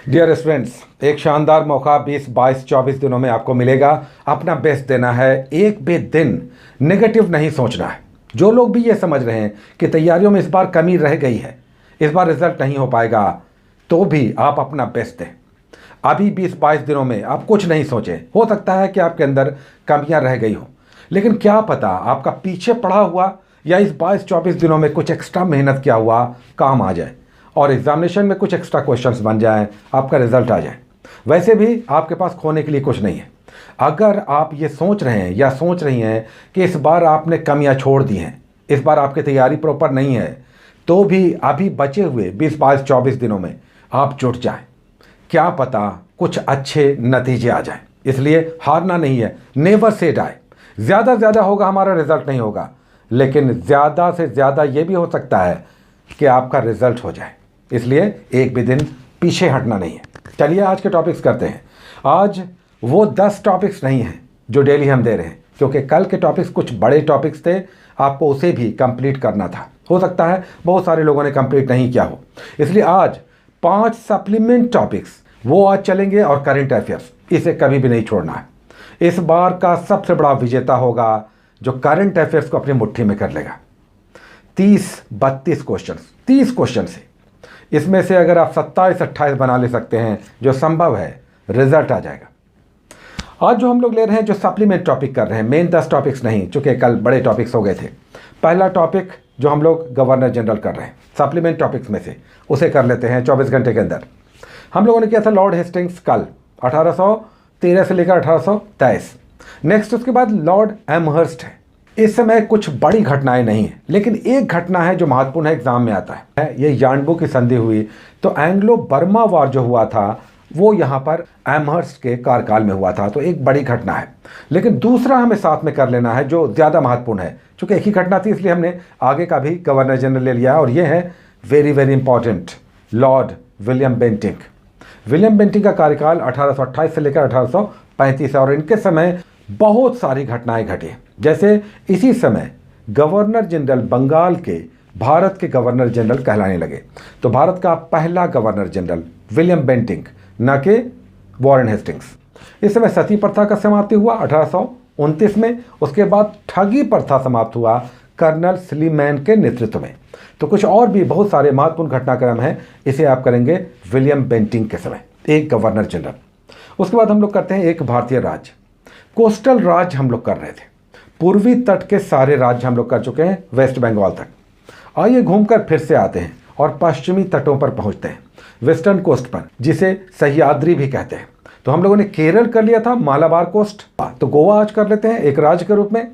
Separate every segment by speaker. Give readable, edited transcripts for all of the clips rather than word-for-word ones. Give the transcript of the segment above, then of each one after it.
Speaker 1: Dear students, एक शानदार मौका 20, 22, 24 दिनों में आपको मिलेगा। अपना बेस्ट देना है, एक भी दिन नेगेटिव नहीं सोचना है। जो लोग भी ये समझ रहे हैं कि तैयारियों में इस बार कमी रह गई है, इस बार रिजल्ट नहीं हो पाएगा, तो भी आप अपना बेस्ट दें। अभी 20-22 दिनों में आप कुछ नहीं सोचें। हो सकता है कि आपके अंदर कमियां रह गई हो, लेकिन क्या पता आपका पीछे पड़ा हुआ या इस 22-24 दिनों में कुछ एक्स्ट्रा मेहनत किया हुआ काम आ जाए और एग्जामिनेशन में कुछ एक्स्ट्रा क्वेश्चंस बन जाएं, आपका रिजल्ट आ जाए। वैसे भी आपके पास खोने के लिए कुछ नहीं है। अगर आप ये सोच रहे हैं या सोच रही हैं कि इस बार आपने कमियां छोड़ दी हैं, इस बार आपकी तैयारी प्रॉपर नहीं है, तो भी अभी बचे हुए 20-22-24 दिनों में आप जुट जाएं। क्या पता कुछ अच्छे नतीजे आ जाएं। इसलिए हारना नहीं है, नेवर से डाई। ज़्यादा से ज़्यादा होगा हमारा रिजल्ट नहीं होगा, लेकिन ज़्यादा से ज़्यादा ये भी हो सकता है कि आपका रिजल्ट हो जाए। इसलिए एक भी दिन पीछे हटना नहीं है। चलिए आज के टॉपिक्स करते हैं। आज वो 10 टॉपिक्स नहीं हैं जो डेली हम दे रहे हैं, क्योंकि कल के टॉपिक्स कुछ बड़े टॉपिक्स थे, आपको उसे भी कंप्लीट करना था। हो सकता है बहुत सारे लोगों ने कंप्लीट नहीं किया हो, इसलिए आज 5 सप्लीमेंट टॉपिक्स वो आज चलेंगे और करंट अफेयर्स, इसे कभी भी नहीं छोड़ना है। इस बार का सबसे बड़ा विजेता होगा जो करंट अफेयर्स को अपनी मुट्ठी में कर लेगा। 30-32 क्वेश्चन, 30 क्वेश्चन से इसमें से अगर आप 27-28 बना ले सकते हैं, जो संभव है, रिजल्ट आ जाएगा। आज जो हम लोग ले रहे हैं, जो सप्लीमेंट टॉपिक कर रहे हैं, मेन 10 टॉपिक्स नहीं, चूंकि कल बड़े टॉपिक्स हो गए थे। पहला टॉपिक जो हम लोग गवर्नर जनरल कर रहे हैं सप्लीमेंट टॉपिक्स में से, उसे कर लेते हैं 24 घंटे के अंदर। हम लोगों ने किया था लॉर्ड हेस्टिंग्स कल, 1813 से लेकर 1823। नेक्स्ट उसके बाद लॉर्ड एमहर्स्ट है। इस समय कुछ बड़ी घटनाएं नहीं है, लेकिन एक घटना है जो महत्वपूर्ण है, एग्जाम में आता है। ये यानबू की संधि हुई, तो एंग्लो बर्मा वॉर जो हुआ था वो यहाँ पर एमहर्स्ट के कार्यकाल में हुआ था, तो एक बड़ी घटना है। लेकिन दूसरा हमें साथ में कर लेना है जो ज़्यादा महत्वपूर्ण है। चूँकि एक ही घटना थी, इसलिए हमने आगे का भी गवर्नर जनरल ले लिया, और ये है very very important, Lord William Bentinck. William Bentinck का कार्यकाल 1828 से लेकर 1835 है, और इनके समय बहुत सारी घटनाएं घटी। जैसे इसी समय गवर्नर जनरल बंगाल के भारत के गवर्नर जनरल कहलाने लगे। तो भारत का पहला गवर्नर जनरल विलियम बेंटिंक, न कि वॉरेन हेस्टिंग्स। इस समय सती प्रथा का समाप्ति हुआ 1829 में। उसके बाद ठगी प्रथा समाप्त हुआ कर्नल स्लीमैन के नेतृत्व में। तो कुछ और भी बहुत सारे महत्वपूर्ण घटनाक्रम हैं, इसे आप करेंगे विलियम बेंटिंक के समय, एक गवर्नर जनरल। उसके बाद हम लोग करते हैं एक भारतीय राज्य, कोस्टल राज्य हम लोग कर रहे थे। पूर्वी तट के सारे राज्य हम लोग कर चुके हैं, वेस्ट बंगाल तक। आइए घूमकर फिर से आते हैं और पश्चिमी तटों पर पहुंचते हैं, वेस्टर्न कोस्ट पर, जिसे सह्याद्री भी कहते हैं। तो हम लोगों ने केरल कर लिया था, मालाबार कोस्ट। तो गोवा आज कर लेते हैं एक राज्य के रूप में।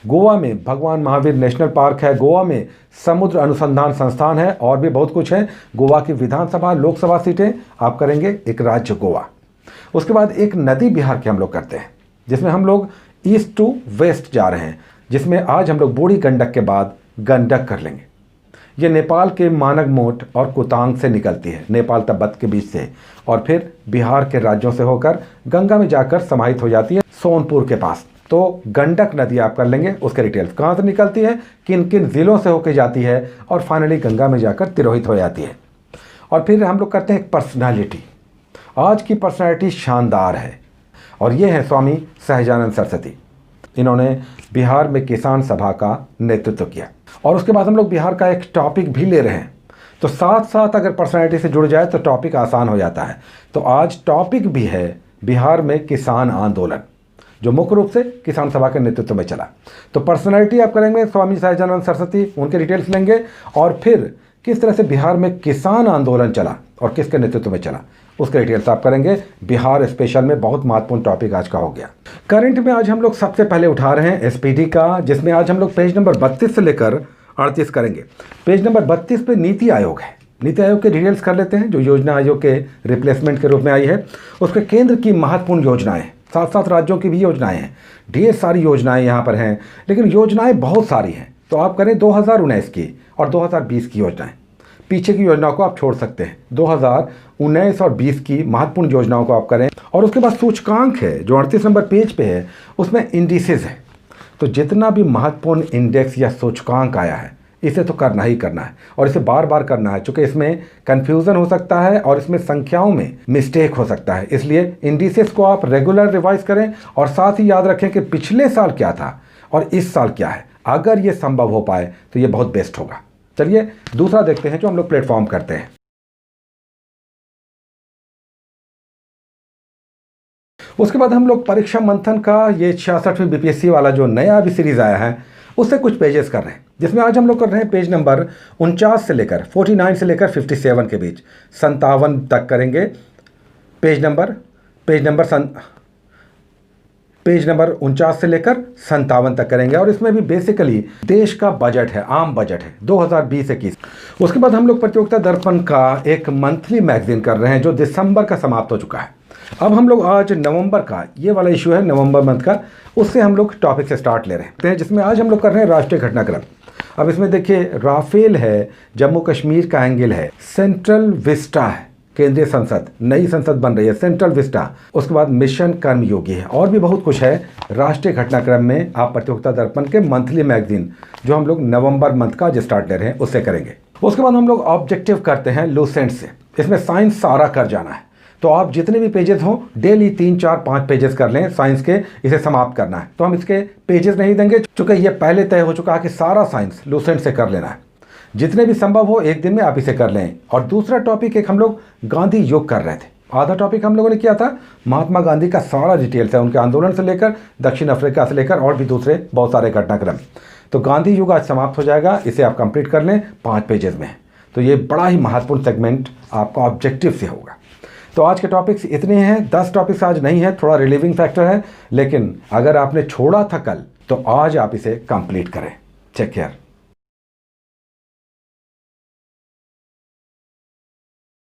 Speaker 1: गोवा में भगवान महावीर नेशनल पार्क है, गोवा में समुद्र अनुसंधान संस्थान है, और भी बहुत कुछ है। गोवा की विधानसभा, लोकसभा सीटें आप करेंगे एक राज्य गोवा। उसके बाद एक नदी बिहार की हम लोग करते हैं, जिसमें हम लोग ईस्ट टू वेस्ट जा रहे हैं, जिसमें आज हम लोग बूढ़ी गंडक के बाद गंडक कर लेंगे। ये नेपाल के मानगमोट और कुतांग से निकलती है, नेपाल तिब्बत के बीच से, और फिर बिहार के राज्यों से होकर गंगा में जाकर समाहित हो जाती है सोनपुर के पास। तो गंडक नदी आप कर लेंगे, उसके डिटेल्स कहाँ से निकलती है, किन किन ज़िलों से होकर जाती है, और फाइनली गंगा में जाकर तिरोहित हो जाती है। और फिर हम लोग करते हैं एक पर्सनालिटी। आज की पर्सनालिटी शानदार है, और ये है स्वामी सहजानंद सरस्वती। इन्होंने बिहार में किसान सभा का नेतृत्व किया। और उसके बाद हम लोग बिहार का एक टॉपिक भी ले रहे हैं, तो साथ साथ अगर पर्सनालिटी से जुड़ जाए तो टॉपिक आसान हो जाता है। तो आज टॉपिक भी है बिहार में किसान आंदोलन, जो मुख्य रूप से किसान सभा के नेतृत्व में चला। तो पर्सनालिटी आप करेंगे स्वामी सहजानंद सरस्वती, उनके डिटेल्स लेंगे, और फिर किस तरह से बिहार में किसान आंदोलन चला और किसके नेतृत्व में चला, उसके डिटेल्स आप करेंगे। बिहार स्पेशल में बहुत महत्वपूर्ण टॉपिक आज का हो गया। करंट में आज हम लोग सबसे पहले उठा रहे हैं एसपीडी का, जिसमें आज हम लोग पेज नंबर 32 से लेकर 38 करेंगे। पेज नंबर 32 पे नीति आयोग है। नीति आयोग के डिटेल्स कर लेते हैं, जो योजना आयोग के रिप्लेसमेंट के रूप में आई है। उसके केंद्र की महत्वपूर्ण योजनाएं, साथ साथ राज्यों की भी योजनाएं हैं। ढेर सारी योजनाएं यहाँ पर हैं, लेकिन योजनाएं बहुत सारी हैं। तो आप करें 2019 की और 2020 की योजनाएं। पीछे की योजनाओं को आप छोड़ सकते हैं, 2019 और 20 की महत्वपूर्ण योजनाओं को आप करें। और उसके बाद सूचकांक है, जो 38 नंबर पेज पे है, उसमें इंडिसेस है। तो जितना भी महत्वपूर्ण इंडेक्स या सूचकांक आया है, इसे तो करना ही करना है और इसे बार बार करना है, चूँकि इसमें कन्फ्यूज़न हो सकता है और इसमें संख्याओं में मिस्टेक हो सकता है। इसलिए इंडिसेस को आप रेगुलर रिवाइज करें और साथ ही याद रखें कि पिछले साल क्या था और इस साल क्या है। अगर ये संभव हो पाए तो ये बहुत बेस्ट होगा। चलिए दूसरा देखते हैं जो हम लोग प्लेटफॉर्म करते हैं। उसके बाद हम लोग परीक्षा मंथन का ये 66वीं बीपीएससी वाला जो नया अभी सीरीज आया है उससे कुछ पेजेस कर रहे हैं, जिसमें आज हम लोग कर रहे हैं पेज नंबर 49 से लेकर 49 से लेकर 57 के बीच 57 तक करेंगे। पेज नंबर 49 से लेकर 57 तक करेंगे और इसमें भी बेसिकली देश का बजट है, आम बजट है 2020-21। उसके बाद हम लोग प्रतियोगिता दर्पण का एक मंथली मैगजीन कर रहे हैं जो दिसंबर का समाप्त हो चुका है। अब हम लोग आज नवंबर का ये वाला इशू है, नवंबर मंथ का, उससे हम लोग टॉपिक से स्टार्ट ले रहे हैं, जिसमें आज हम लोग कर रहे हैं राष्ट्रीय घटनाक्रम। अब इसमें देखिए राफेल है, जम्मू कश्मीर का एंगल है, सेंट्रल विस्टा है, केंद्रीय संसद, नई संसद बन रही है सेंट्रल विस्टा, उसके बाद मिशन कर्मयोगी है और भी बहुत कुछ है राष्ट्रीय घटनाक्रम में। आप प्रतियोगिता दर्पण के मंथली मैगजीन जो हम लोग नवंबर मंथ का आज स्टार्ट ले रहे हैं उससे करेंगे। उसके बाद हम लोग ऑब्जेक्टिव करते हैं लूसेंट से, इसमें साइंस सारा कर जाना है। तो आप जितने भी पेजेस हों डेली 3, 4, 5 पेजेस कर लें साइंस के, इसे समाप्त करना है। तो हम इसके पेजेस नहीं देंगे चूँकि ये पहले तय हो चुका है कि सारा साइंस लूसेंट से कर लेना है। जितने भी संभव हो एक दिन में आप इसे कर लें। और दूसरा टॉपिक एक हम लोग गांधी युग कर रहे थे, आधा टॉपिक हम लोगों ने किया था महात्मा गांधी का सारा डिटेल्स है, उनके आंदोलन से लेकर दक्षिण अफ्रीका से लेकर और भी दूसरे बहुत सारे घटनाक्रम। तो गांधी युग आज समाप्त हो जाएगा, इसे आप कंप्लीट कर लें 5 पेजेस में। तो ये बड़ा ही महत्वपूर्ण सेगमेंट आपका ऑब्जेक्टिव से होगा। तो आज के टॉपिक्स इतने हैं, 10 टॉपिक्स आज नहीं है, थोड़ा रिलीविंग फैक्टर है, लेकिन अगर आपने छोड़ा था कल तो आज आप इसे कंप्लीट करें। Take care.